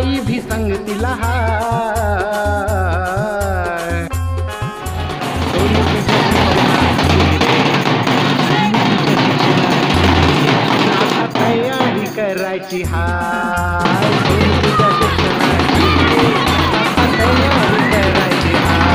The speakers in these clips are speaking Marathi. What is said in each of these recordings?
आई भी संगतीला हाय. सोनू तुझ्या आता तयारी करायची हाय. सोनू तुझ्या शिक्षणाची आता तयारी करायची हाय.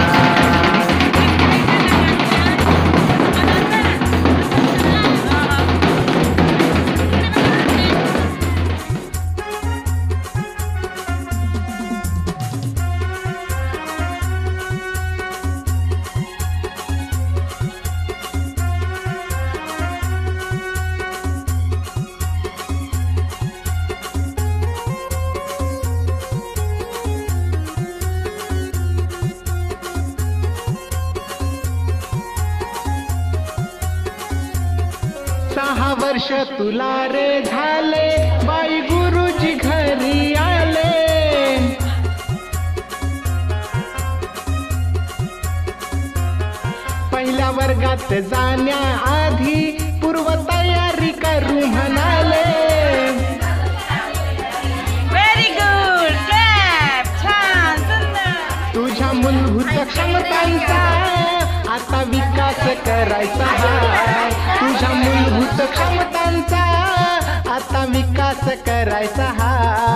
सहा वर्ष तुला रे झाले बाई गुरुजी घरी आले. पहिल्या वर्गात जाण्याआधी पूर्व तयारी करू म्हणाले. व्हेरी गुड क्लॅप छान सुंदर. तुझ्या मूलभूत क्षमतांचा आता विकास करायचा हाय. तुझ्या मूलभूत क्षमतांचा आता विकास करायचा हाय.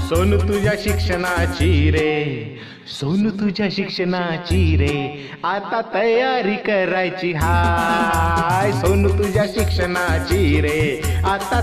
सोनू तुझ्या शिक्षणाची रे, सोनू तुझ्या शिक्षणाची रे आता तयारी करायची हाय. सोनू तुझ्या शिक्षणाची रे आता